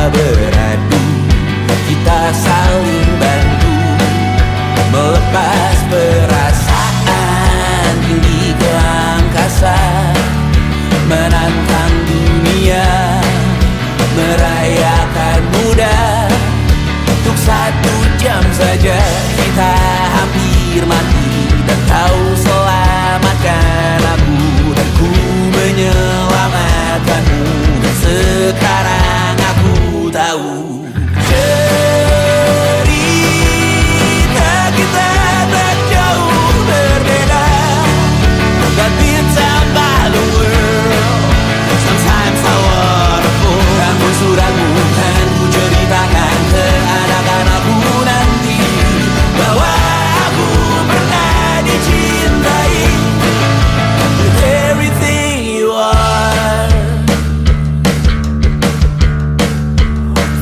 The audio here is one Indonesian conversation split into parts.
beradu, kita saling bantu melepas perasaan tinggi ke angkasa, menantang dunia, merayakan muda. Untuk 1 jam saja kita hampir mati, dan kau selamatkan aku, dan ku menyelamatkanmu. Dan sekarang aku tahu cerita kita tak jauh berbeda, but it's about the world. Sometimes I wanna fall. Namun suratmu kan ku ceritakan ke anak-anakku nanti, bahwa aku pernah dicintai with everything you are.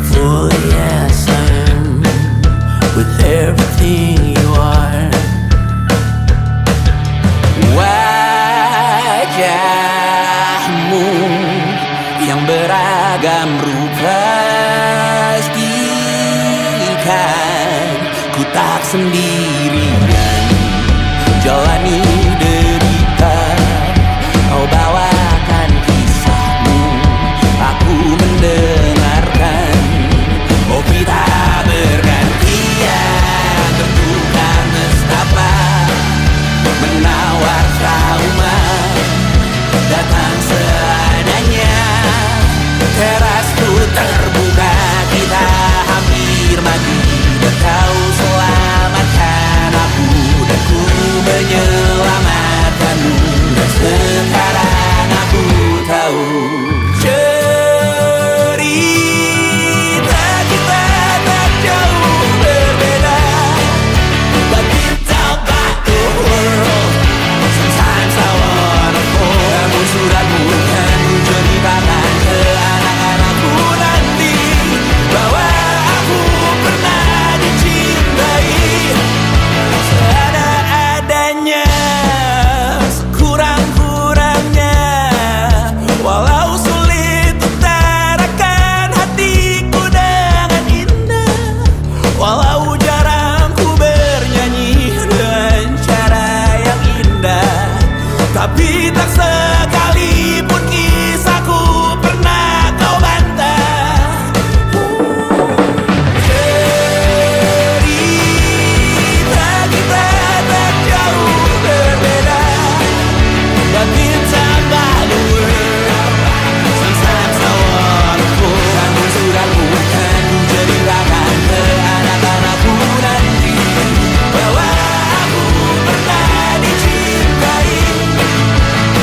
For yes I am with everything you are. Wajahmu yang beragam rupa pastikan ku tak sendirian jalani derita. Kau bawakan kisahmu, aku mendengarkan. Oh kita bergantian bertukar nestapa, menawar trauma datang seadanya. Terasku terbuka, kita hampir mati, dan kau selamatkan aku, dan ku menyelamatkanmu. Dan sekarang aku tahu cerita kita tak jauh berbeda, but it's about the world. Sometimes I wanna fall. Namun suratmu kan ku ceritakan ke anak-anakku nanti, bahwa aku pernah dicintai seada-adanya, sekurang-kurangnya. Walau sulit utarakan hatiku dengan indah, walau jarang ku bernyanyi dengan cara yang indah, tapi tak sekalipun kisahku pernah kau bantah. Cerita kita tak jauh berbeda, but it's about the world. Sometimes I wanna fall. Namun suratmu kan ku ceritakan ke anak-anakku nanti, bahwa aku pernah dicintai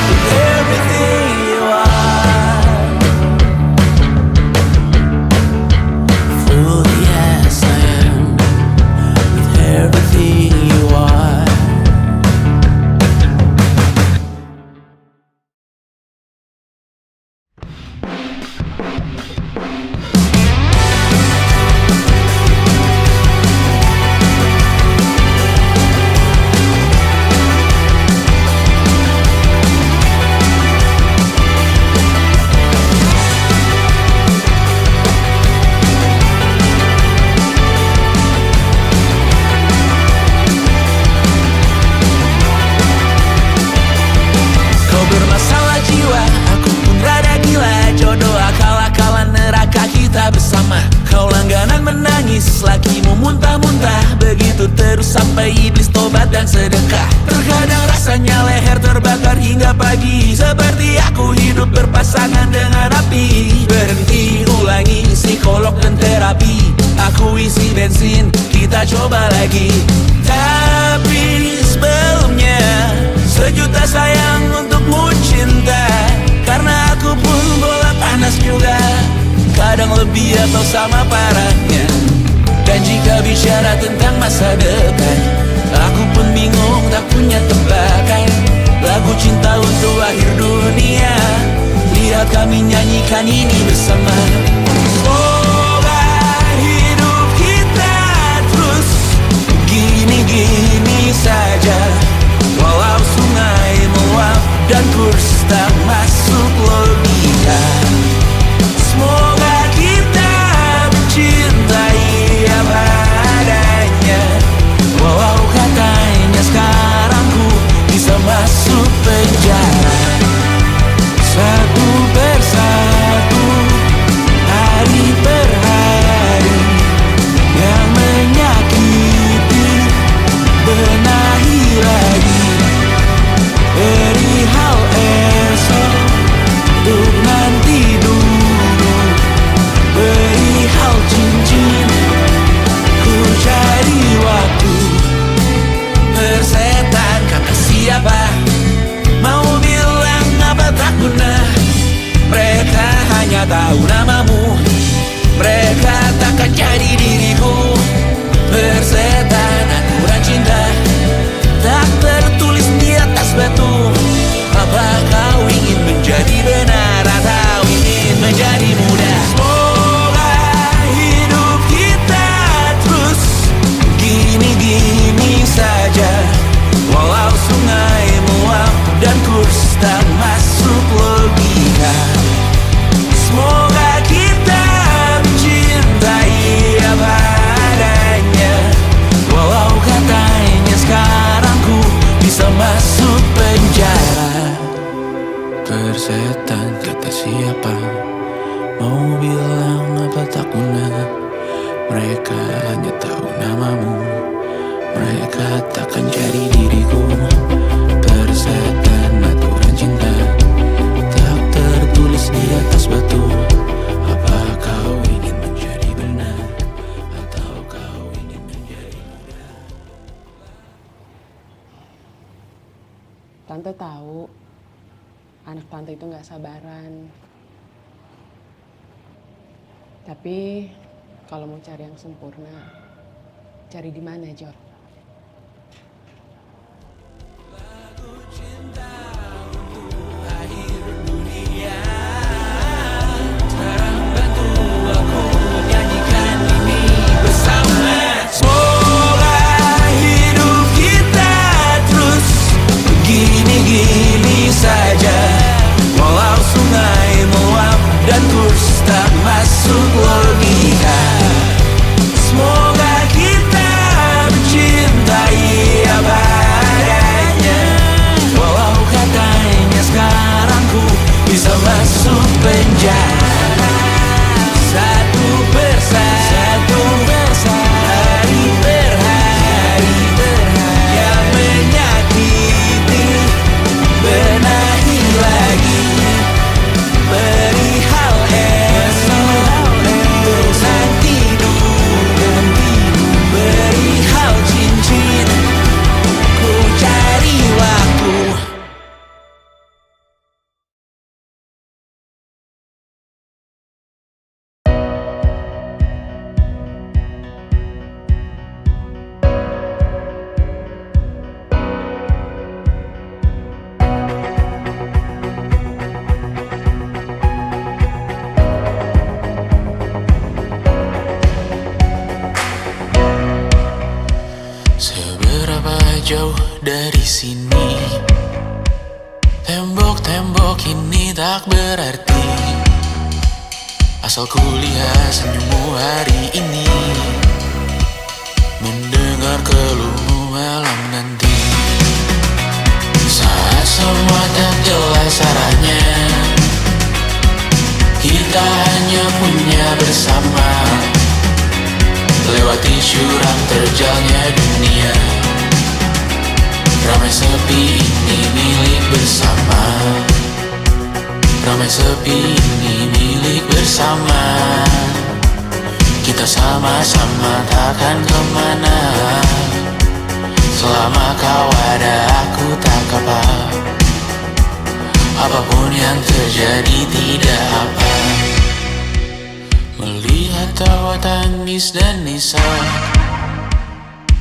with everything you are. For yes I am with everything you are. Kau bermasalah jiwa, aku pun rada gila. Jodoh akal-akalan neraka kita bersama. Kau langganan menangis, lakimu muntah-muntah. Begitu terus sampai iblis tobat dan sedekah. Terkadang rasanya leher terbakar hingga pagi, seperti aku hidup berpasangan dengan api. Berhenti, ulangi psikolog dan terapi. Aku isi bensin, kita coba lagi. Tapi sebelumnya, sejuta sayang untukmu cinta. Karena aku pun bola panas juga, kadang lebih atau sama parahnya. Dan jika bicara tentang masa depan, aku pun bingung tak punya tebakan. Lagu cinta untuk akhir dunia, lihat kami nyanyikan ini bersama. Semoga hidup kita terus gini-gini saja, walau sungai meluap dan kurs tak masuk logika. Semoga kita tak tahu namamu. Mereka takkan jadi diriku. Persetan aturan cinta tak tertulis di atas batu. Apa kau ingin menjadi benar atau ingin menjadi muda? Semoga hidup kita terus gini-gini saja, walau sungai meluap dan kurs tak masuk logika. Semoga kita mencintai apa adanya, walau katanya sekarang ku bisa masuk penjara. Persetan kata siapa, mau bilang apa tak guna. Mereka hanya tahu namamu. Mereka takkan jadi diriku. Persetan aturan cinta tak tertulis di atas batu. Apa kau ingin menjadi benar atau kau ingin menjadi muda? Tante tahu anak tante itu gak sabaran. Tapi kalau mau cari yang sempurna, cari di mana, Jor? Saja, walau sungai meluap dan kurs tak masuk logika. Semoga kita mencintai apa adanya, walau katanya sekarang ku bisa masuk penjara. Satu persatu, hari per hari, yang menyakiti benahi lagi, perihal esok, bosan tidur, perihal cincin, ku cari waktu. Seberapa jauh dari sini, tembok-tembok ini tak berarti, asal ku lihat senyummu hari ini, mendengar keluhmu malam nanti. Saat semua tak jelas arahnya, kita hanya punya bersama, lewati jurang terjalnya dunia. Ramai sepi ini milik bersama, ramai sepi ini milik bersama. Kita sama-sama takkan kemana, selama kau ada aku tak apa. Apapun yang terjadi tidak apa. Melihat tawa tangis dan nisa,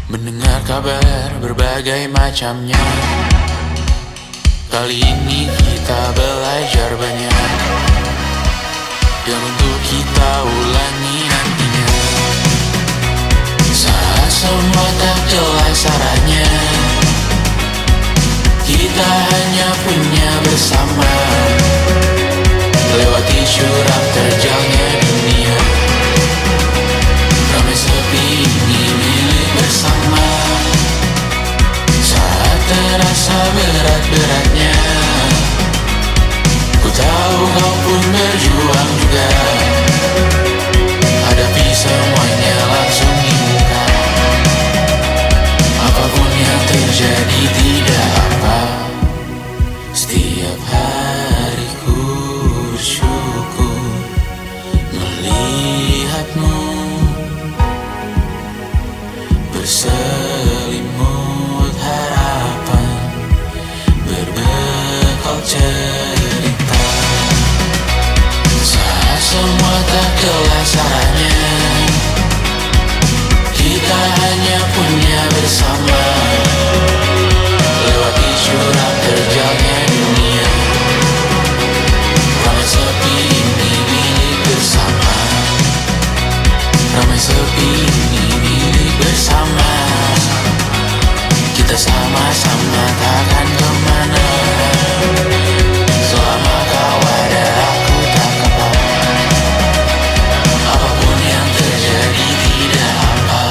mendengar kabar berbagai macamnya. Kali ini kita belajar banyak yang untuk kita ulangi nantinya. Saat semua tak jelas arahnya, kita hanya punya bersama, lewati jurang terjalnya dunia. Ramai sepi ini milik bersama, saat terasa berat-beratnya, ku tahu kau pun berjuang juga. Hadapi semuanya langsung di muka, apapun yang terjadi tidak apa. Setiap hari ku bersyukur itulah caranya. Kita hanya punya bersama, lewati jurang terjalnya dunia. Ramai sepi ini milik bersama, ramai sepi ini milik bersama. Kita sama-sama takkan kemana, selama kau ada aku tak apa. Apapun yang terjadi tidak apa.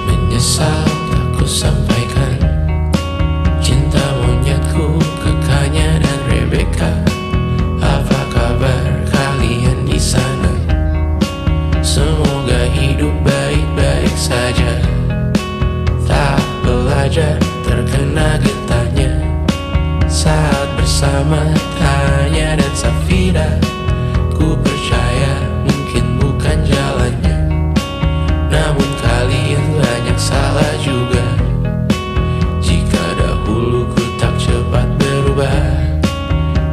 Menyesal tak ku sampaikan cinta monyetku ke Kanya dan Rebecca. Apa kabar kalian di sana? Semoga hidup baik-baik saja. Tak belajar terkena getahnya saat bersama Tanya dan Safira. Ku percaya mungkin bukan jalannya, namun kalian banyak salah juga. Jika dahulu ku tak cepat berubah,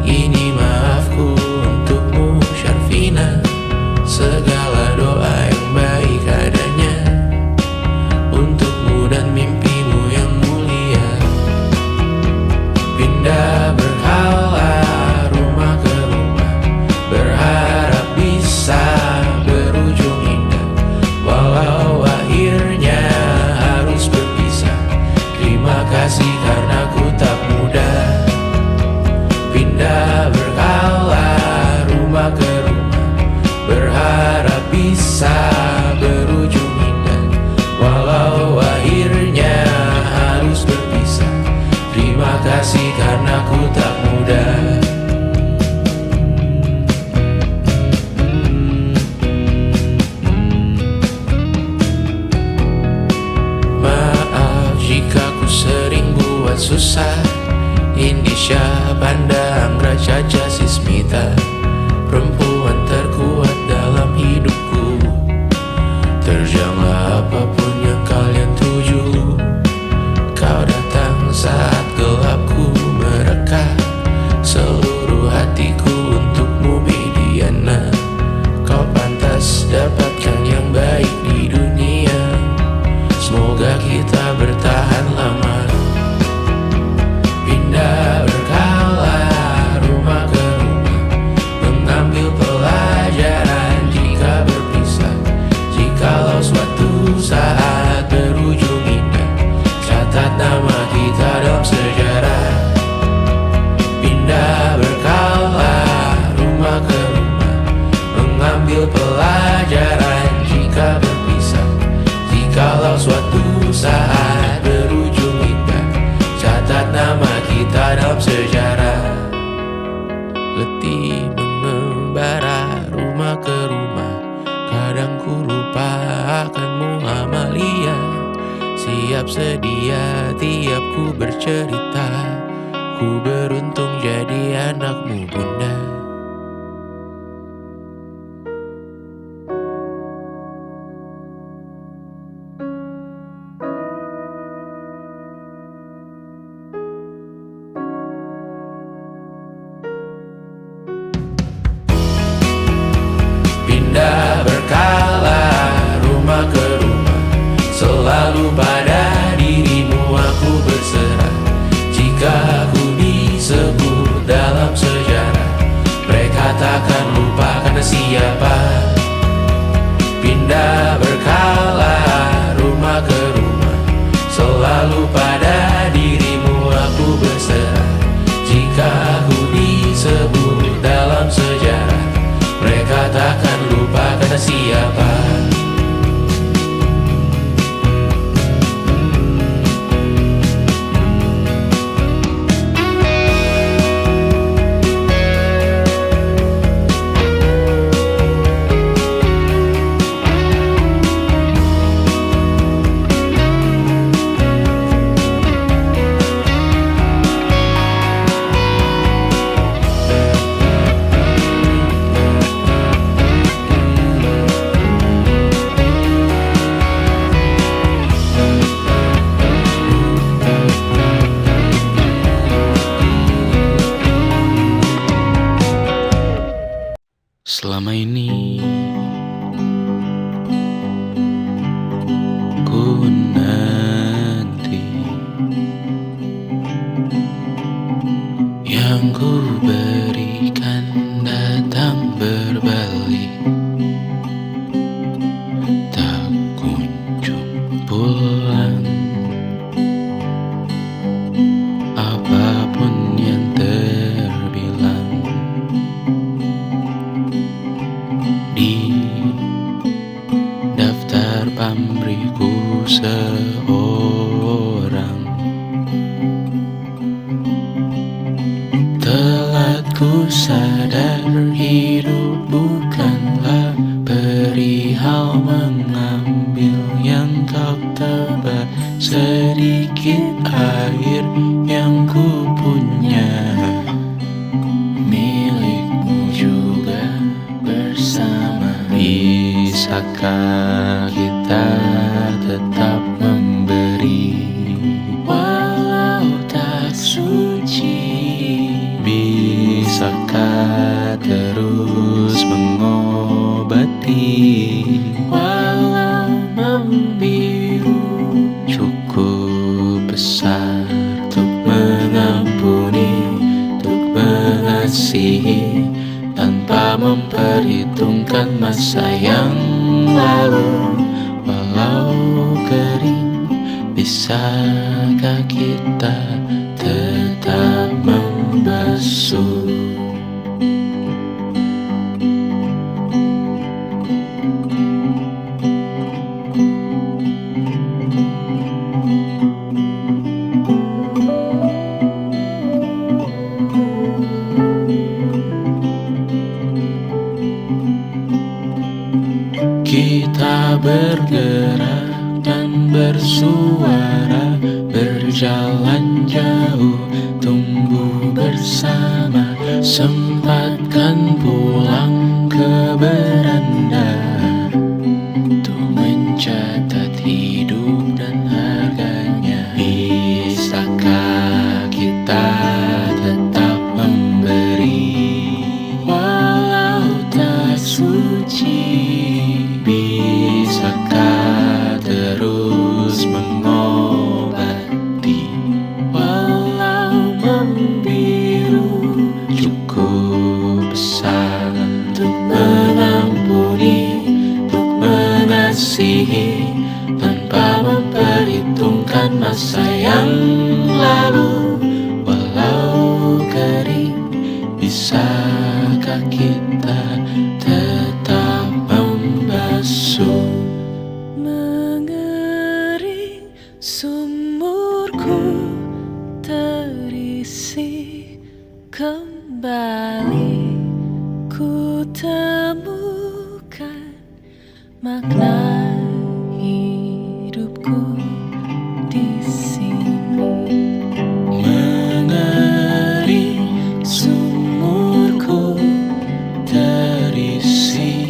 ini maafku untukmu Syarfina. Segala doa yang baik adanya untukmu dan mimpimu yang mulia. Pindah berhala rumah ke rumah, berharap bisa berujung indah. Walau akhirnya harus berpisah, terima kasih karena ku tak mudah. Pindah berkala rumah ke rumah, berharap bisa berujung indah. Walau akhirnya harus berpisah, terima kasih karena ku tak mudah. Maaf jika ku sering buat susah. Indisha, Banda, Anggra, Caca, Sismita, perempuan terkuat dalam hidupku. Terjanglah apapun yang kalian tuju. Kau datang saat gelapku mereka, seluruh hatiku untukmu Mediana. Kau pantas dapatkan yang baik di dunia. Semoga kita bertahan lama. Pindah berkala rumah ke rumah, mengambil pelajaran jika berpisah. Jikalau suatu saat berujung indah, catat nama kita dalam sejarah. Pindah berkala rumah ke rumah, mengambil pelajaran jika berpisah. Jikalau suatu saat berujung indah, catat nama kita dalam sejarah. Letih mengembara rumah ke rumah, kadang ku lupa akanmu Amalia. Siap sedia tiap ku bercerita, ku beruntung jadi anakmu Bunda. Pindah berkala rumah ke rumah, selalu pada dirimu aku berserah. Jika aku disebut dalam sejarah, mereka takkan lupa karena siapa. Pindah berkala rumah ke rumah, selalu pada dirimu aku berserah. Jika aku disebut dalam sejarah, mereka takkan lupa kata siapa. Selama ini ku nanti yang ku berikan datang berbalik, tak kunjung pulang. Apapun yang terbilang di daftar pamrihku seorang, telah ku sadar hidup bukanlah perihal mengambil yang kau tebar. Sedikit air yang ku punya milikmu juga bersama. Bisakah kita tetap memberi walau tak suci? Bisakah terus mengobati walau membiru? Cukup besar untuk mengampuni, untuk mengasihi, tanpa memperhitungkan masa yang lalu. Walau kering, bisakah kita tetap membasuh? Kita bergerak dan bersuara, berjalan jauh, tumbuh bersama. Sempatkan pulang ke beranda untuk mencatat hidup dan harganya. Bisakah kita tetap memberi walau tak suci? Bisakah terus mengobati walau membiru? Cukup besar untuk mengampuni, untuk mengasihi, tanpa memperhitungkan masa yang lalu. Walau kering, bisakah kita tetap membasuh? Mengering sumurku terisi kembali, ku temukan makna hidupku di sini. Mengering sumurku terisi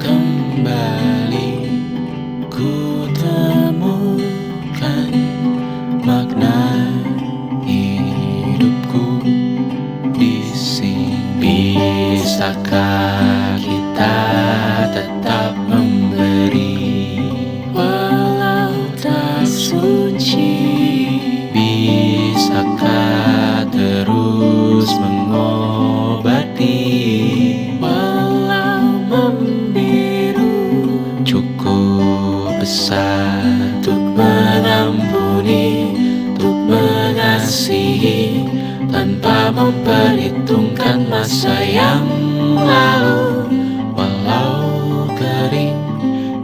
kembali, ku temukan makna hidupku di sini. Bisakah kita tetap memberi walau tak suci? Bisakah terus mengobati walau membiru? Cukup besar untuk mengampuni, untuk mengasihi, tanpa memperhitungkan masa yang lalu. Walau kering,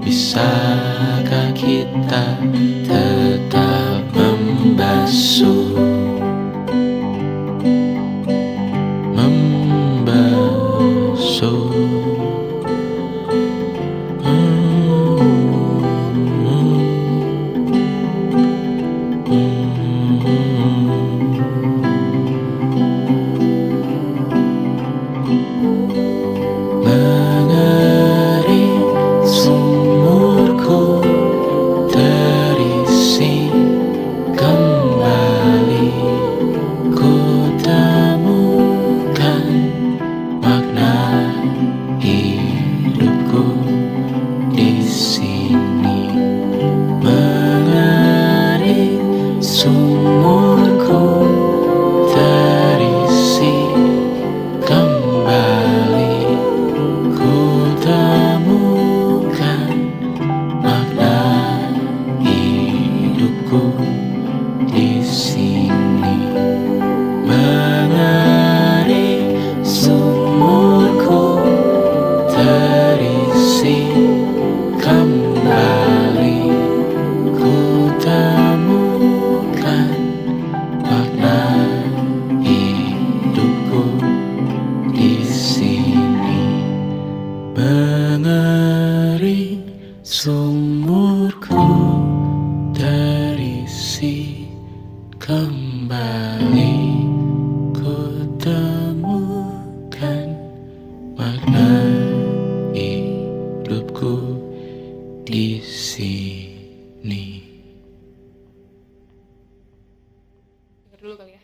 bisakah kita tetap membasuh? Membasuh. Mengering sumurku terisi kembali, sini mengering sumurku terisi kembali ku temukan makna hidupku di sini mengering sumurku terisi kembali ku temukan makna hidupku di sini mengering sumurku terisi kembali ku temukan makna hidupku di sini. Dengar dulu kali ya.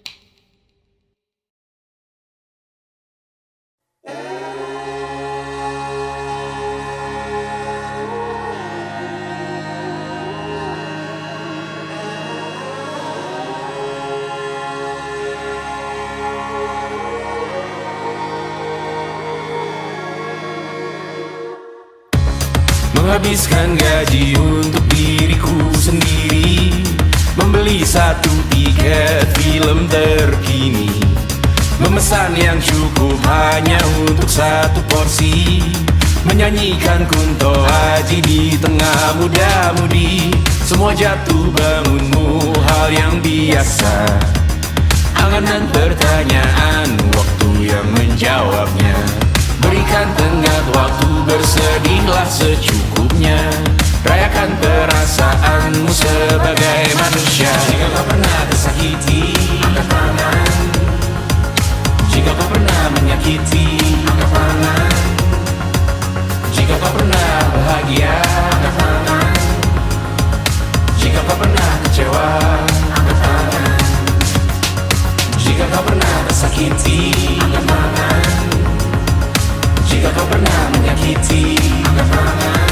Menghabiskan gaji untuk diriku sendiri, membeli satu tiket film terkini, memesan yang cukup hanya untuk satu porsi, menyanyikan Kunto Aji di tengah muda-mudi. Semua jatuh bangunmu hal yang biasa, angan dan pertanyaan, waktu yang menjawabnya. Berikan tenggat waktu, bersedihlah secukupnya. Rayakan perasaanmu sebagai manusia. Jika kau pernah tersakiti, angkat tangan. Jika kau pernah menyakiti, angkat tangan. Jika kau pernah bahagia, angkat tangan. Jika kau pernah kecewa, angkat tangan. Jika kau pernah tersakiti, angkat tangan. Jika kau pernah menyakiti, angkat tangan.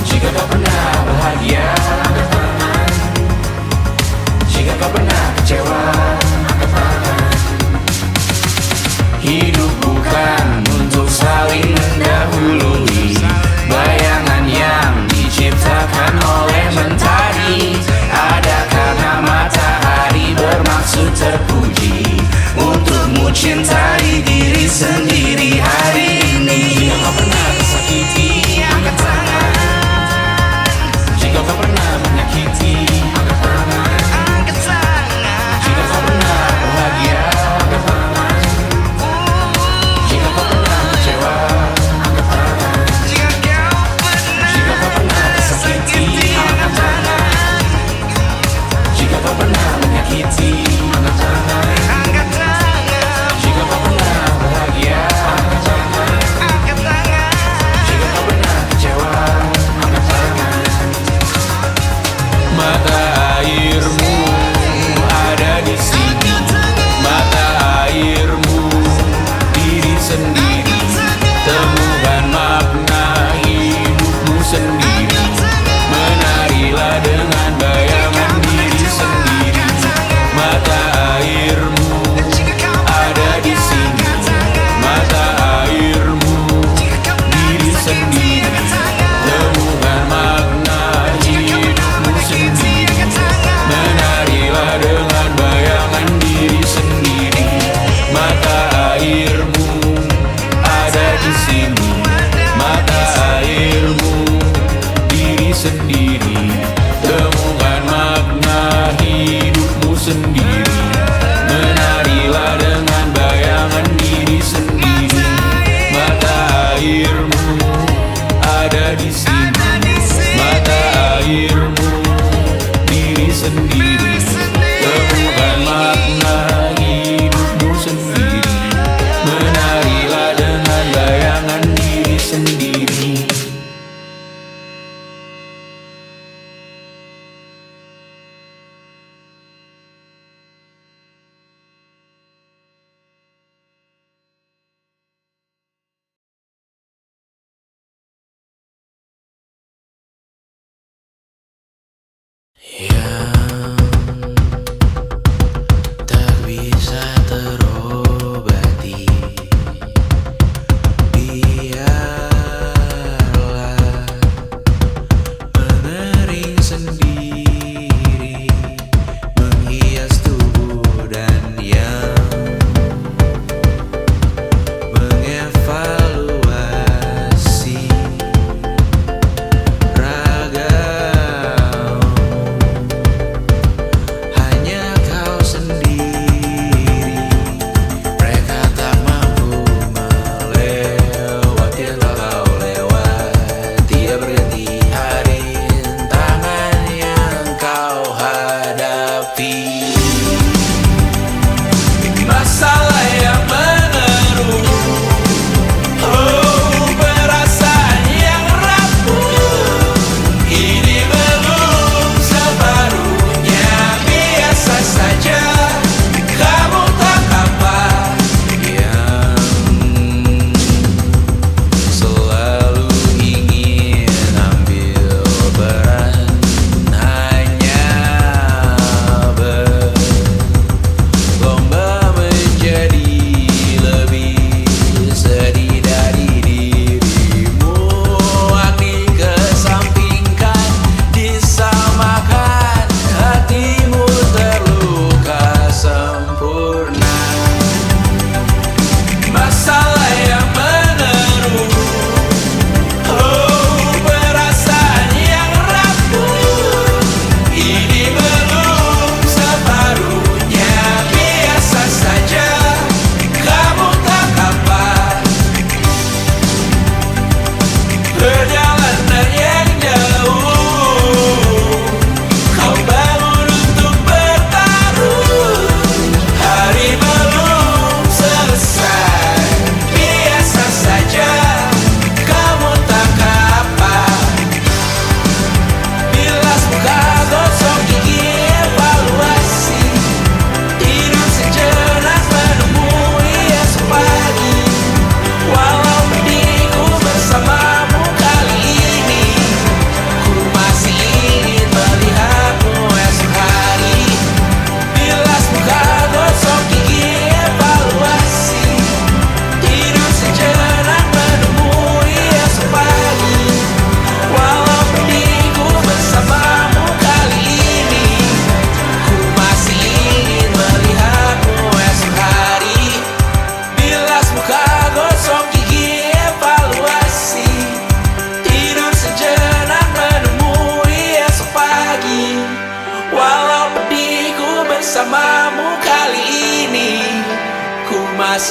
Jika kau pernah bahagia, angkat tangan. Jika kau pernah kecewa, angkat tangan.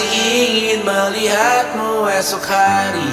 masih ingin melihatmu esok hari.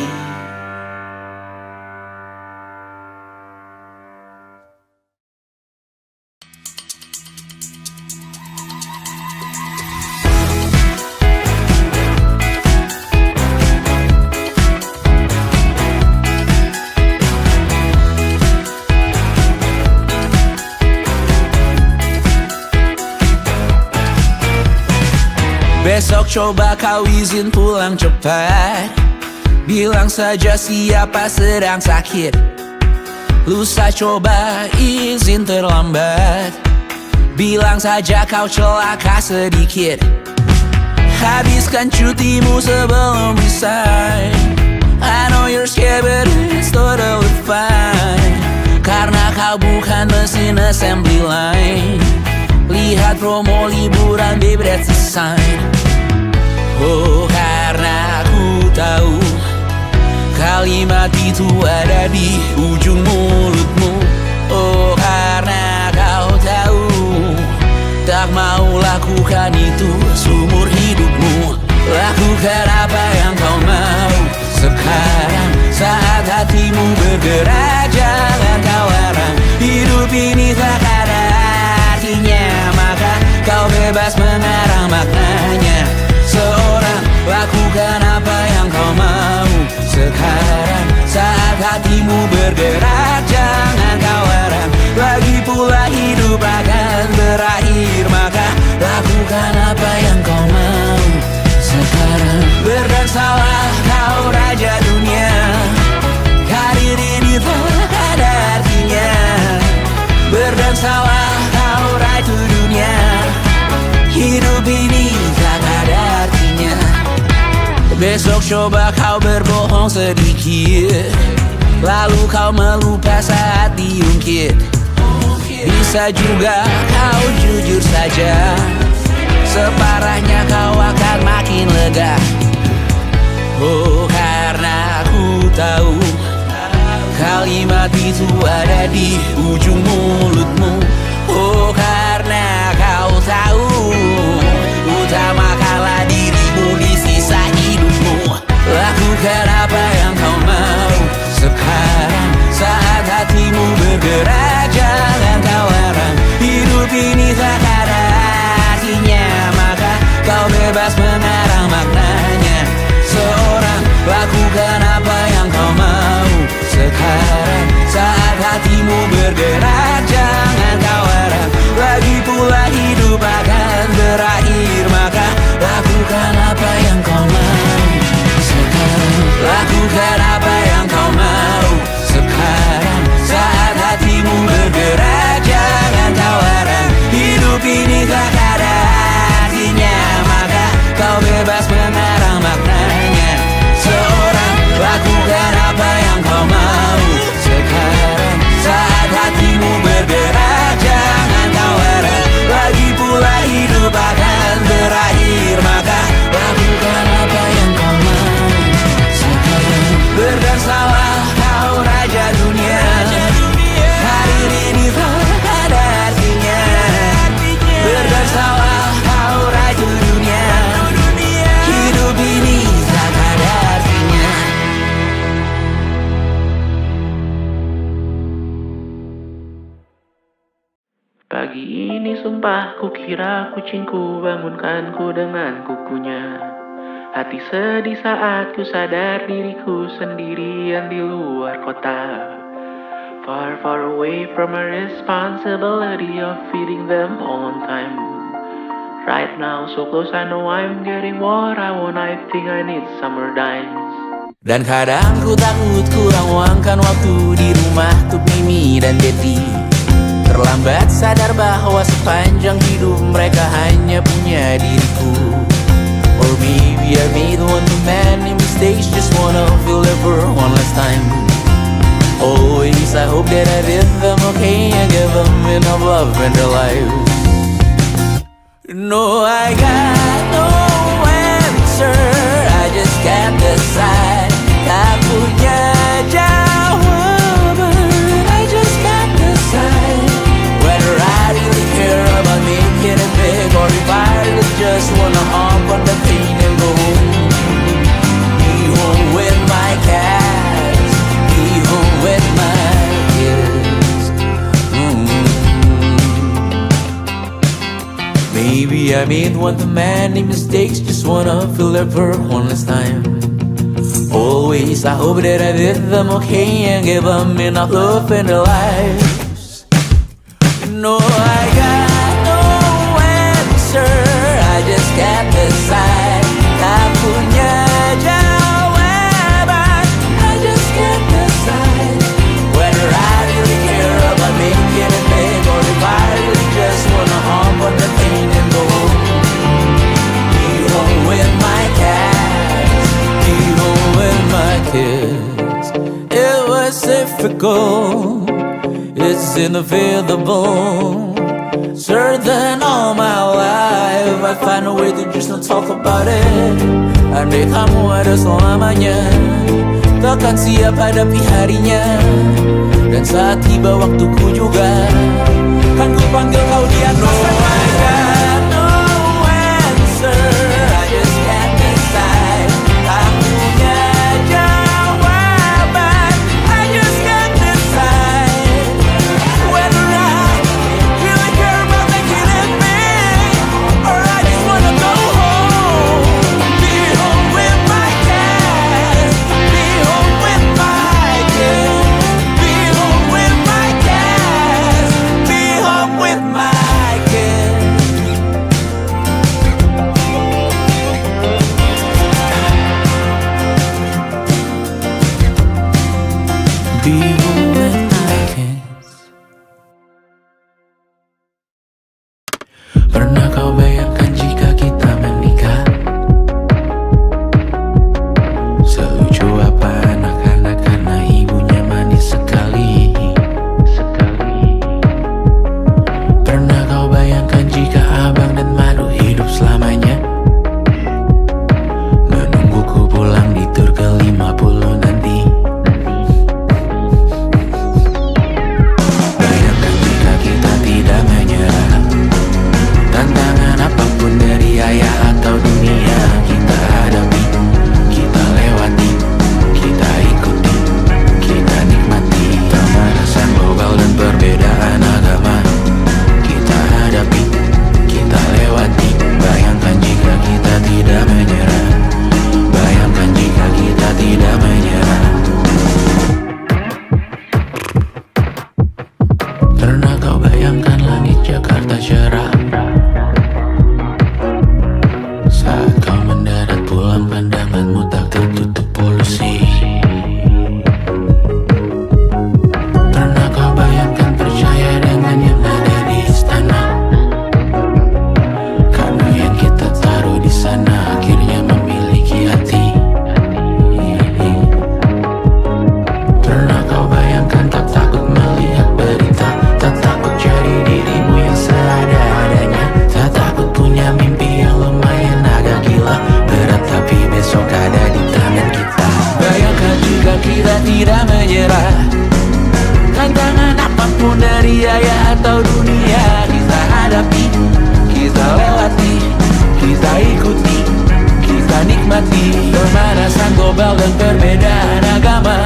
Besok coba kau izin pulang cepat. Bilang saja siapa sedang sakit. Lusa coba izin terlambat. Bilang saja kau celaka sedikit. Habiskan cutimu sebelum resign. I know you're scared but it's totally fine. Karena kau bukan mesin assembly line. Lihat promo liburan, baby, that's a sign. Oh, karena aku tahu kalimat itu ada di ujung mulutmu. Oh, karena kau tahu tak mau lakukan itu seumur hidupmu. Lakukan apa yang kau mau sekarang, saat hatimu bergerak. Jangan kau larang, hidup ini tak ada artinya, maka kau bebas mengarang maknanya. Seorang, lakukan apa yang kau mau sekarang, saat hatimu bergerak. Jangan kau larang, lagi pula hidup akan berakhir, maka lakukan apa yang kau mau sekarang. Berdansalah kau raja dunia, karir ini tak ada artinya. Berdansalah kau ratu dunia, hidup ini tak ada artinya. Besok coba kau berbohong sedikit, lalu kau melupa saat diungkit. Bisa juga kau jujur saja, separahnya kau akan makin lega. Oh, karena aku tahu kalimat itu ada di ujung mulutmu. Oh, karena kau tahu utamakanlah dirimu di sisa hidupmu. Lakukan apa yang kau mau sekarang, saat hatimu bergerak. Jangan kau larang, hidup ini tak ada artinya, maka kau bebas mengarang maknanya. Seorang, lakukan apa yang kau mau sekarang, saat hatimu bergerak. Jangan kau larang, lagi pula hidup akan berakhir, maka lakukan apa yang kau mau sekarang. Lakukan apa yang kau mau sekarang, saat hatimu bergerak. Jangan kau larang, hidup ini tak ada artinya, maka kau bebas mengarang maknanya. Seorang, lakukan apa yang kau mau sekarang, saat hatimu bergerak. Jangan kau larang, lagi pula hidup akan berakhir, maka lakukan apa yang kau mau sekarang. Berdansalah kau raja dunia, karir ini tak ada artinya. Berdansalah kau raja dunia, hidup ini tak ada artinya. Pagi ini sumpah kukira kucingku bangunkanku dengan kukunya. Hati sedih saat ku sadar diriku sendirian di luar kota. Far, far away from a responsibility of feeding them on time. Right now so close, I know I'm getting what I want. I think I need summer dimes. Dan kadang ku takut kurang uangkan waktu di rumah untuk Mimi dan Betty. Terlambat sadar bahwa sepanjang hidup mereka hanya punya diriku. Or maybe I made one too many mistakes, just wanna feel it for one last time. Always I hope that I did them okay and give them enough love in their lives. No, I got no answer, I just can't decide. Tak punya jawaban, I just can't decide whether I really care about making it big, or if I just wanna hop on the plane and go Maybe I made one too many mistakes, just wanna feel it for one last time. Always I hope that I did them okay and gave them enough love in their lives. No, I got no answer, I just can't decide. Tak punya jawaban, I just can't decide whether I really care about making it big, or if I really just wanna hop on the plane and go home. Be home with my cats, be home with my kids. It was difficult, it's inevitable. Certain all my life I find a way to just not talk about it. Andai kamu ada selamanya, takkan siap hadapi harinya. Dan saat tiba waktuku juga, kan ku panggil kau di atas sana. No answer, I just can't decide. Tak punya jawaban, I just can't decide whether I really care about making it big, or I just wanna go home. Be home with my cats, be home with my kids, be home with my cats, be home with my kids. Be home with my kids. Pernah kau bayangkan jika kita menikah? Selucu apa anak-anak karena ibunya manis sekali. Pernah kau bayangkan jika abang dan madu hidup selamanya? Menungguku pulang di tur ke-50 nanti. Bayangkan jika kita tidak menyerah, tantangan apapun dari ayah atau dunia kita hadapi, kita lewati, kita ikuti, kita nikmati. Pemanasan global dan perbedaan agama kita hadapi, kita lewati. Bayangkan jika kita tidak menyerah, bayangkan jika kita tidak menyerah. Pernah kau bayangkan langit Jakarta cerah saat kau mendarat pulang, pandanganmu tak tertutup polusi. Pernah kau bayangkan percaya dengan yang ada di istana, karena yang kita taruh di sana akhirnya memiliki hati. Pernah kau bayangkan tak takut melihat berita, tak takut jadi dirimu yang seada-adanya, tak takut punya mimpi yang lumayan agak gila, berat tapi besok ada di tangan kita. Bayangkan jika kita tidak menyerah, tantangan apapun dari ayah atau dunia kita hadapi, kita lewati, kita ikuti, kita nikmati. Pemanasan global dan perbedaan agama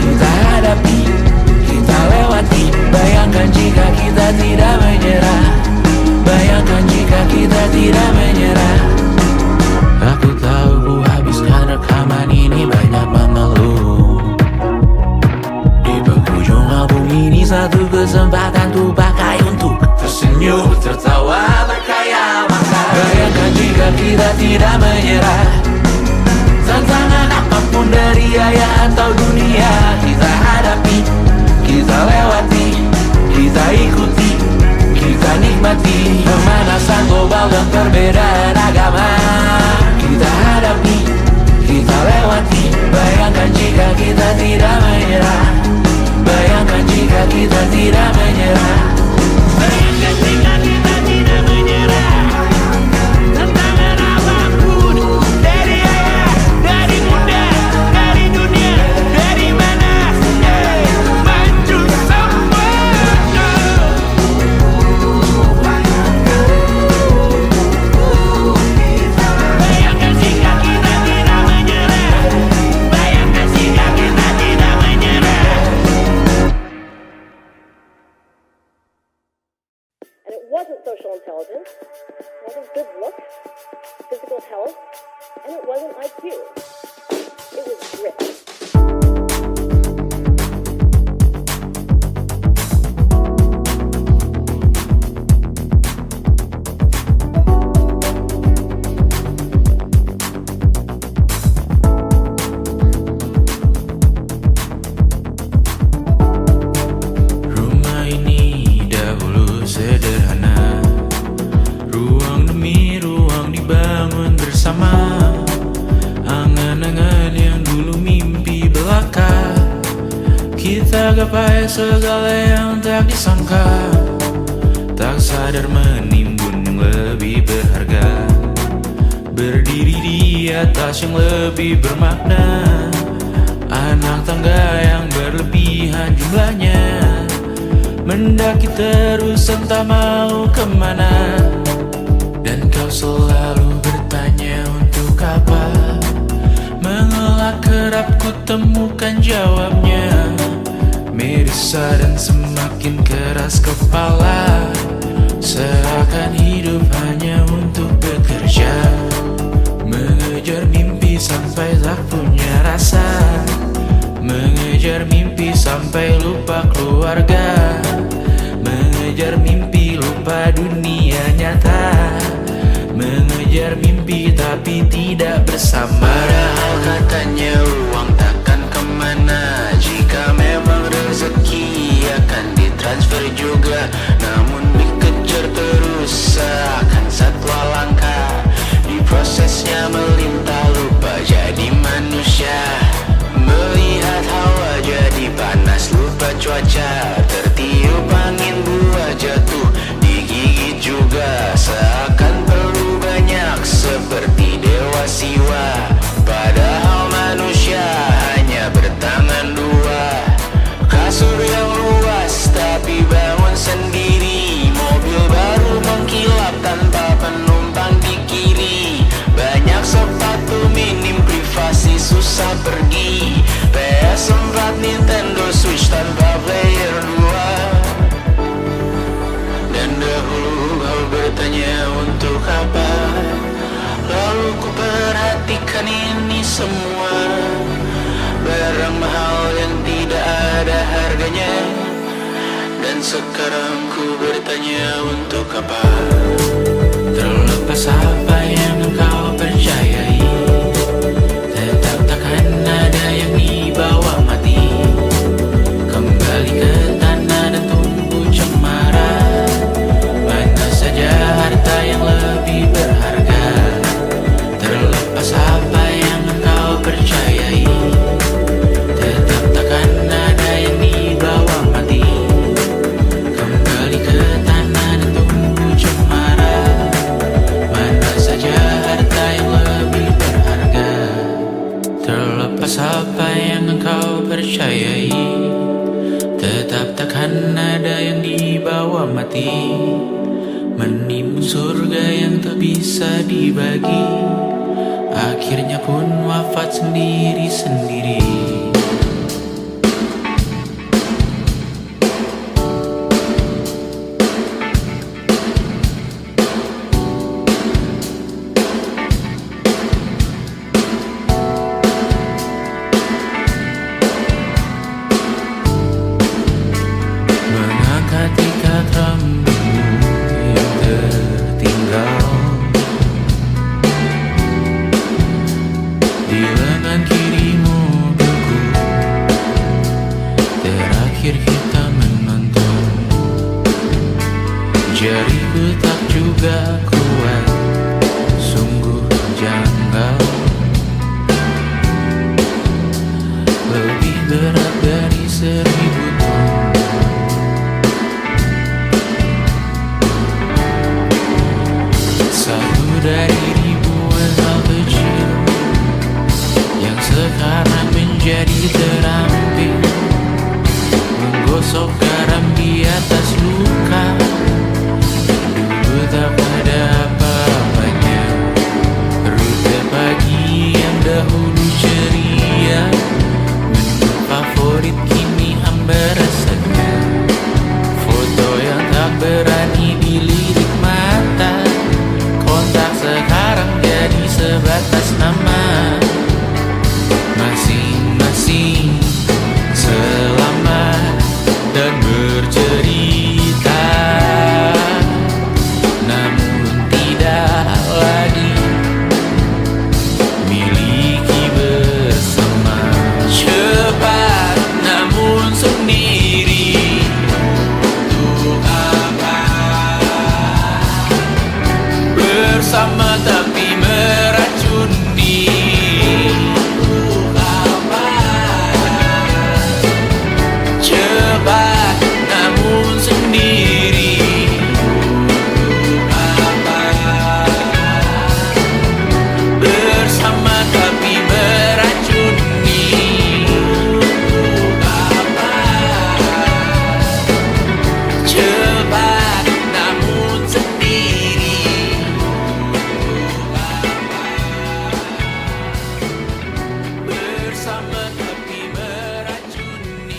kita hadapi, kita lewati. Bayangkan jika kita tidak menyerah, bayangkan jika kita tidak menyerah. Aku tahu ku habiskan rekaman ini banyak mengeluh. Di penghujung album ini satu kesempatan ku pakai untuk tersenyum, tertawa, berkaya maka. Bayangkan jika kita tidak menyerah, tantangan apapun dari ayah atau dunia kita hadapi, kita lewati, kita ikuti, kita nikmati. Pemanasan global dan perbedaan agama kita hadapi, kita lewati. Bayangkan jika kita tidak menyerah, bayangkan jika kita tidak menyerah. Bayangkan jika kita tidak menyerah, tantangan apapun dari ayah, dari bunda, dari dunia, dari mana maju semua. Bayangkan jika kita tidak menyerah, bayangkan jika kita tidak menyerah. wasn't social intelligence, it wasn't good looks, physical health, and it wasn't IQ. It was grit. Rumah ini dahulu sederhana, ruang demi ruang dibangun bersama. Angan-angan yang dulu mimpi belaka, kita gapai segala yang tak disangka. Tak sadar menimbun yang lebih berharga, berdiri di atas yang lebih bermakna. Anak tangga yang berlebihan jumlahnya, mendaki terus entah mau kemana. Dan kau selalu bertanya untuk apa, mengelak kerap ku temukan jawabnya. Merisa dan semakin keras kepala, seakan hidup hanya untuk bekerja, mengejar mimpi sampai tak punya rasa, mengejar mimpi sampai lupa keluarga, mengejar mimpi lupa dunia nyata, mengejar mimpi tapi tidak bersama. Padahal katanya uang takkan kemana, jika memang rezeki akan ditransfer juga. Namun dikejar terus seakan satwa langka, di prosesnya melintah lupa jadi manusia. Melihat hawa jadi panas lupa cuaca, tertiup angin buah jatuh digigit juga. Seakan perlu banyak seperti dewa siwa, padahal manusia hanya bertangan dua. Kasur yang luas tapi bangun sendiri, mobil baru mengkilap tanpa penumpang di kiri. Banyak sepatu minim privasi susah pergi, PS4 Nintendo Switch tanpa player 2. Dan dahulu kau bertanya untuk apa, lalu ku perhatikan ini semua, barang mahal yang tidak ada harganya. Dan sekarang ku bertanya untuk apa, terlepas apa yang engkau percayai, tetap takkan ada yang dibawa mati. Kembali ke tanah dan tumbuh cemara, mana saja harta yang lebih berharga. Terlepas apa yang engkau percayai, tetap takkan ada yang dibawa mati. Kembali ke tanah dan tumbuh cemara, mana saja harta yang lebih berharga. Terlepas apa yang engkau percayai, tetap takkan ada yang dibawa mati. Menimbun surga yang tak bisa dibagi, akhirnya pun wafat sendiri-sendiri. Mengangkat ikat rambutmu yang tertinggal di lengan kirimu beku, terakhir kita menonton. Jariku tak juga kuat, sungguh janggal, lebih berat dari 1000 ton. Satu dari ribuan hal kecil yang sekarang menjadi terampil, menggosok garam di atas luka. Dulu tak ada apa-apanya, rute pagi yang dahulu ceria, menu favorit kini hambar rasanya. Foto yang tak berani dilirik dan bercerita, namun tidak lagi miliki bersama. Cepat namun sendiri, untuk apa? Bersama tapi meracuni, untuk apa? Cepat namun sendiri, untuk apa? Bersama tapi meracuni, untuk apa? Cepat namun sendiri, untuk apa? Bersama tapi meracuni.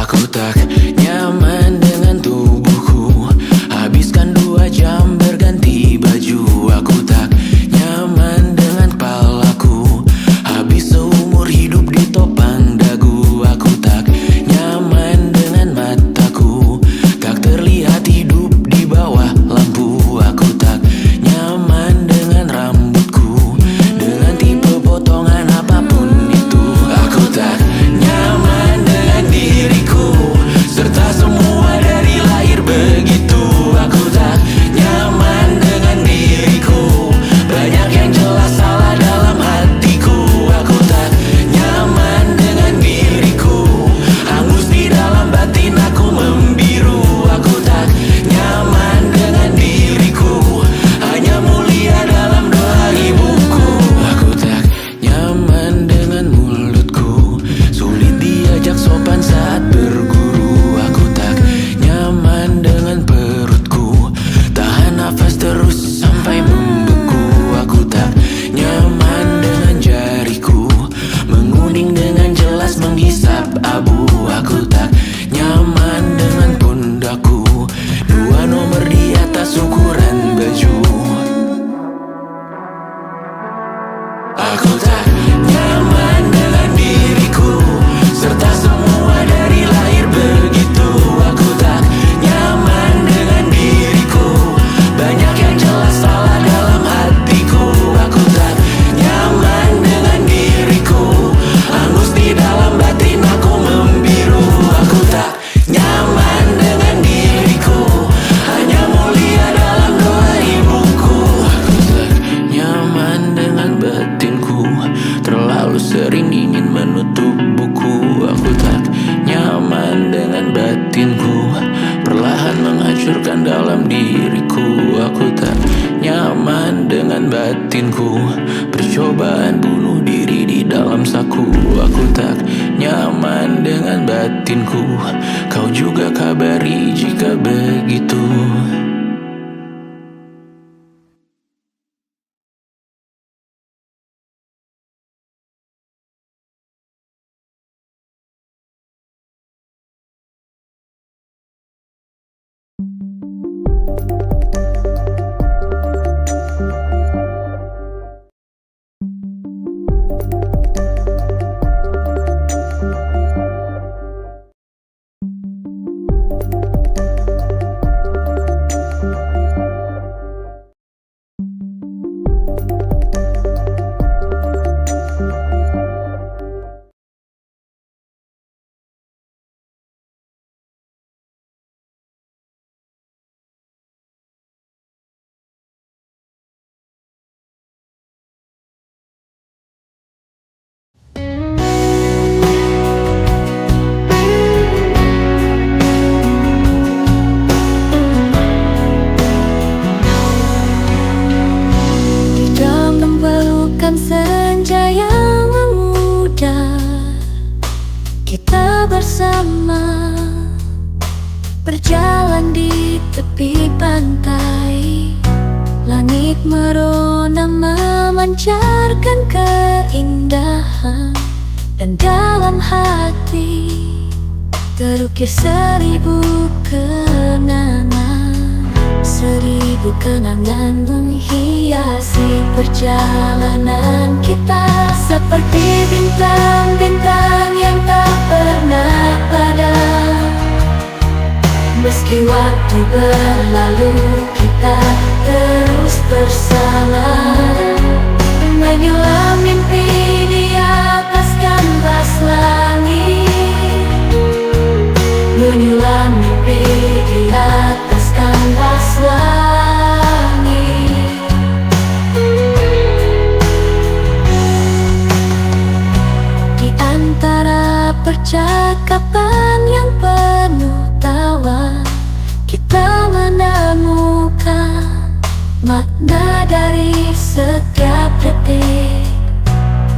Aku tak nyaman dengan tubuhku, habiskan 2 jam berganti baju. Aku tak nyaman dengan kepalaku, habis seumur hidup ditopang dagu. Aku tak nyaman dengan mataku, tak terlihat hidup di bawah lampu. Aku tak nyaman dengan rambutku, dengan tipe potongan apapun itu. Aku tak nyaman dengan diriku, serta semua dari lahir begitu. Aku tak nyaman dengan diriku, banyak yang jelas salah dalam hatiku. Aku tak nyaman dengan diriku, hangus di dalam batin aku membiru. Aku tak nyaman dengan diriku, hanya mulia dalam doa ibuku. Aku tak nyaman dengan mulutku, sulit diajak sopan saat berguru. Aku tak nyaman dengan perutku, tahan nafas terus sampai membeku. Aku tak nyaman dengan jariku, menguning dengan jelas menghisap abu. Aku tak nyaman dengan pundakku, 2 nomor di atas ukuran baju. Aku tak nyaman dengan diriku, serta semua dari lahir begitu. Aku tak nyaman dengan diriku, banyak yang jelas salah dalam hatiku. Aku tak nyaman dengan diriku, hangus di dalam batin aku membiru. Aku tak nyaman dengan diriku, hanya mulia dalam doa ibuku. Aku tak nyaman dengan batinku, terlalu sering ingin menutup buku. Aku tak nyaman dengan batinku, perlahan menghancurkan dalam diriku. Aku tak nyaman dengan batinku, percobaan bunuh diri di dalam saku. Aku tak nyaman dengan batinku, kau juga kabari jika begitu. pantai, langit merona memancarkan keindahan, dan dalam hati terukir 1000 kenangan. 1000 kenangan menghiasi perjalanan kita, seperti bintang-bintang yang tak pernah padam. Meski waktu berlalu, kita terus bersama, menyulam mimpi di atas kanvas langit, menyulam mimpi di atas kanvas langit. Di antara percakapan yang penuh tawa, kita menemukan makna dari setiap detik.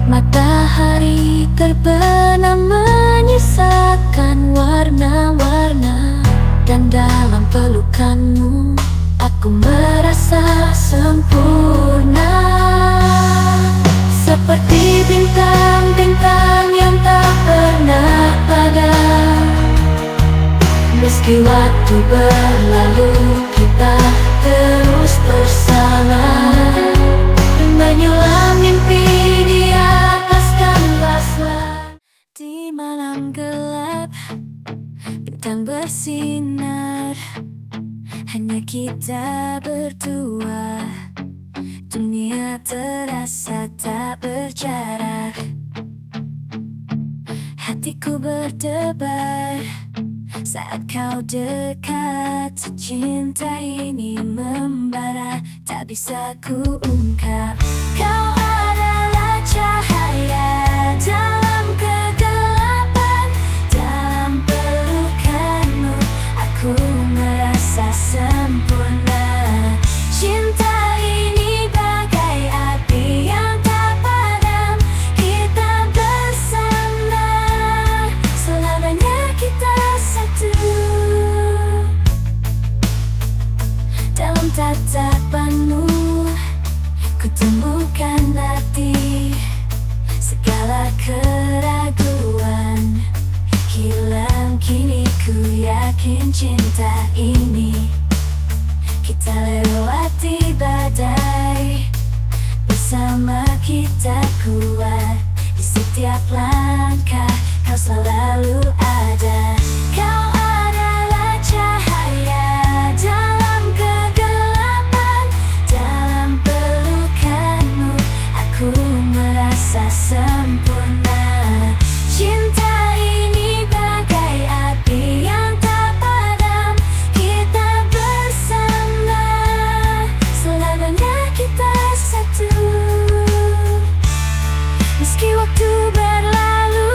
Matahari terbenam menyisakan warna-warna, dan dalam pelukanmu aku merasa sempurna, seperti bintang-bintang yang tak pernah padam. Meski waktu berlalu, kita terus bersama, menyulam mimpi di atas kanvas langit. Di malam gelap, bintang bersinar, hanya kita berdua. Dunia terasa tak berjarak, hatiku berdebar saat kau dekat. Cinta ini membara, tak bisa ku ungkap. Kau adalah cahaya dalam kegelapan, dalam pelukanmu aku merasa sempurna. Cinta ini bagai api yang tak padam, kita bersama, selamanya kita satu. Dalam tatapanmu ku temukan arti, segala keraguan hilang kini. Ku yakin cinta ini kita lewati badai, bersama kita kuat. Di setiap langkah kau selalu ada. Kau adalah cahaya dalam kegelapan, dalam pelukanmu aku merasa sempurna. Cinta ini bagai api yang tak padam, kita bersama, selamanya kita satu. Meski waktu berlalu,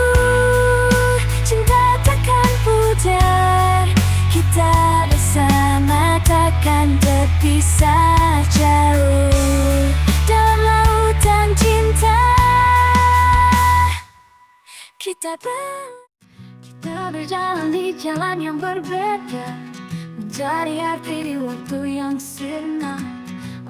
cinta takkan pudar, kita bersama takkan terpisah jauh. Dalam lautan cinta kita berjalan di jalan yang berbeda, mencari arti di waktu yang sirna.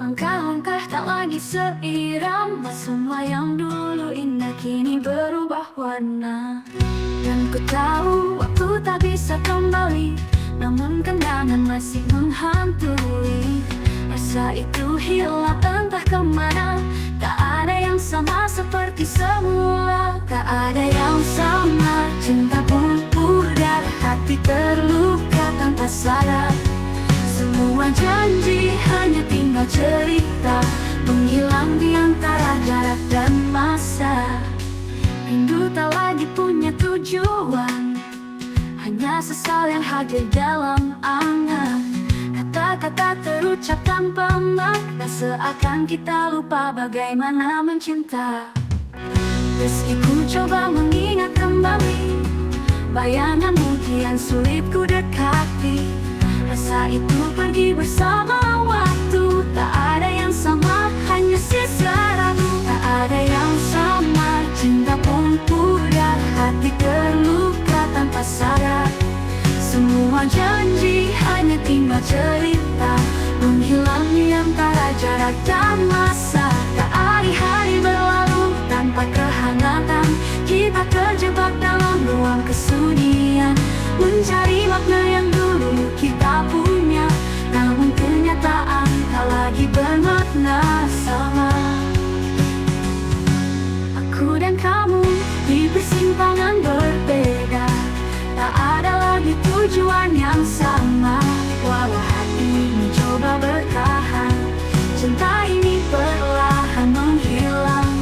Langkah-langkah tak lagi seirama, semua yang dulu indah kini berubah warna. Dan ku tahu waktu tak bisa kembali, namun kenangan masih menghantui. Rasa itu hilang entah kemana, tak ada yang sama seperti semula. Tak ada yang sama, cinta pun pudar, hati terluka tanpa sadar. Semua janji hanya tinggal cerita, menghilang di antara jarak dan masa. Rindu tak lagi punya tujuan, hanya sesal yang hadir dalam angan. Kata-kata terucap tanpa makna, seakan kita lupa bagaimana mencinta. Meski ku coba mengingat kembali, bayanganmu kian sulit ku dekati. Rasa itu pergi bersama waktu, tak ada yang sama, hanya sisa ragu. Tak ada yang sama, cinta pun pudar, hati terluka tanpa sadar. Semua janji hanya tinggal cerita, menghilang di antara jarak dan masa. Tak hari-hari berlalu tanpa kehangatan, kita terjebak dalam ruang kesunyian, mencari makna yang dulu kita punya, namun kenyataan tak lagi bermakna sama. Aku dan kamu di persimpangan berbeda, tak ada lagi tujuan yang sama. Walau hati mencoba bertahan, cinta ini perlahan menghilang.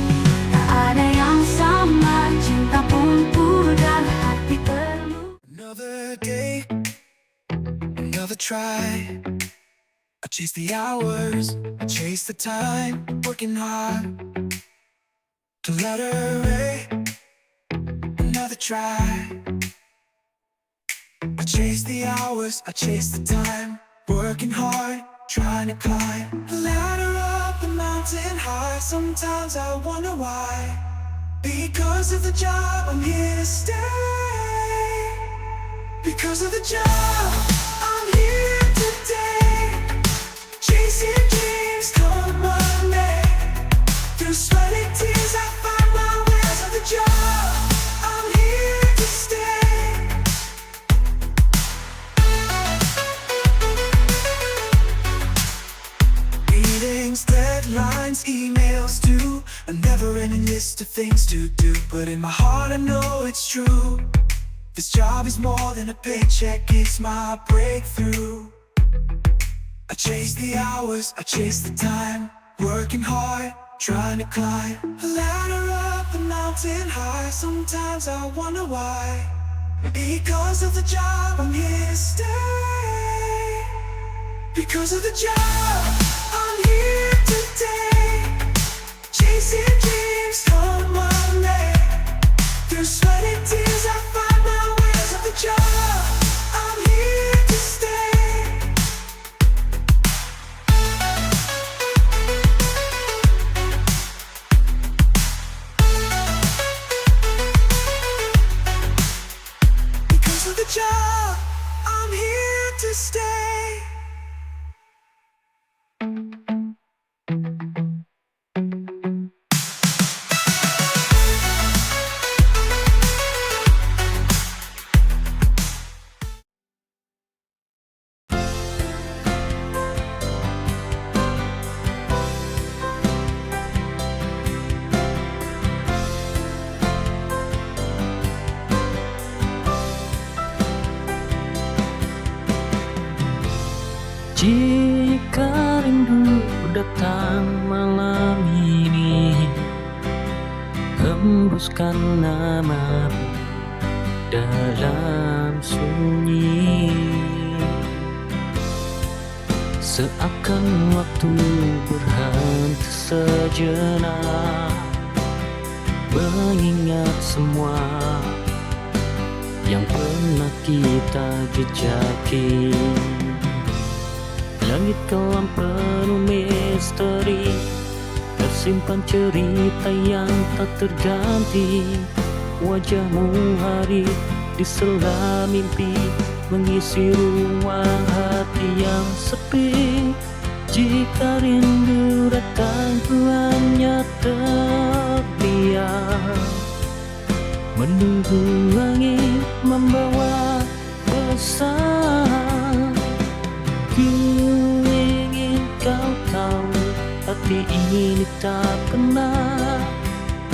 Tak ada yang sama, cinta pun pudar, hati perlu. Another day, another try. I chase the hours, I chase the time, working hard to let her away. Another try. I chase the hours, I chase the time, working hard, trying to climb the ladder up the mountain high. Sometimes I wonder why. Because of the job, I'm here to stay. Because of the job, I'm here today. Chasing dreams, come on, May. Through sweaty tears, I find my ways of the job. I'm here to stay. Meetings, deadlines, emails too, a never-ending list of things to do. But in my heart, I know it's true. This job is more than a paycheck, it's my breakthrough. I chase the hours, I chase the time, working hard, trying to climb a ladder up the mountain high. Sometimes I wonder why. Because of the job, I'm here to stay. Because of the job, I'm here today. Chasing dreams, come on, May. Through sweaty tears, I find my ways of the job. I'm here to stay. Because of the job, I'm here to stay. Jika rindu datang malam ini, hembuskan namamu dalam sunyi. Seakan waktu berhenti sejenak, mengingat semua yang pernah kita jejaki. Langit kelam penuh misteri, tersimpan cerita yang tak terganti. Wajahmu hari di sela mimpi, mengisi ruang hati yang sepi. Jika rindu datang ku hanya terdiam, menunggu angin membawa pesan. Ku ingin kau tahu, hati ini tak pernah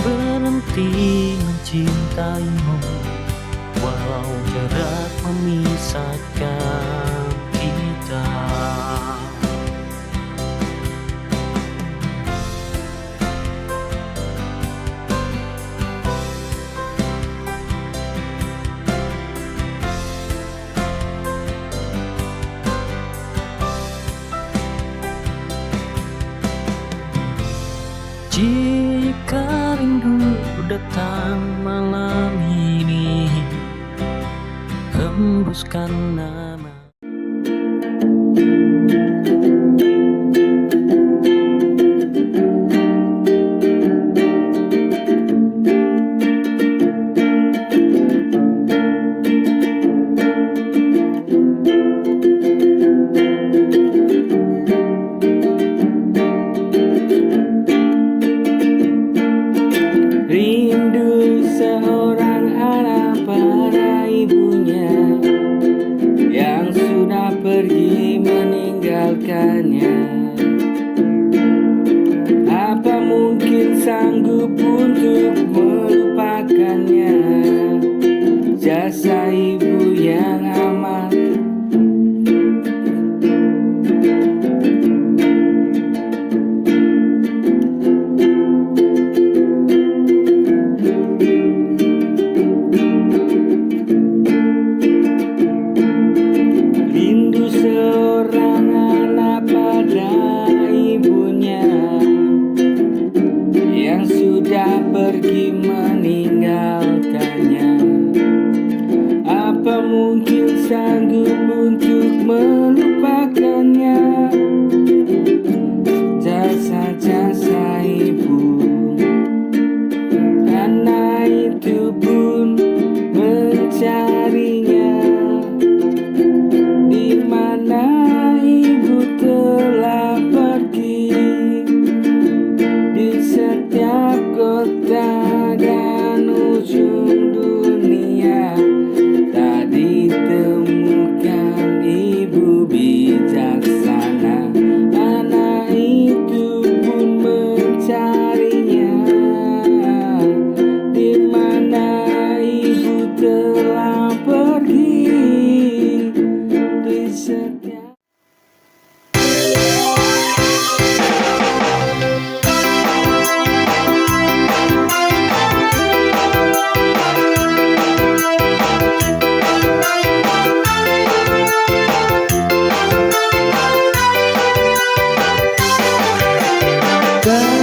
berhenti mencintaimu, walau jarak memisahkan kita. Jika rindu datang malam ini, hembuskan nama. melupakannya. Apa mungkin sanggup untuk melupakannya? Jasa ibu yang amat rindu seorang anak pada ibunya yang sudah pergi meninggalkannya. Apa mungkin sanggup untuk melupakannya? Jasa-jasa ibu, anak itu pun mencarinya. Di mana ibu telah pergi, di setiap kota dan ujung dunia, tak ditemukan ibu bijaksana. Anak itu pun mencarinya. Di mana ibu telah pergi, di setiap kau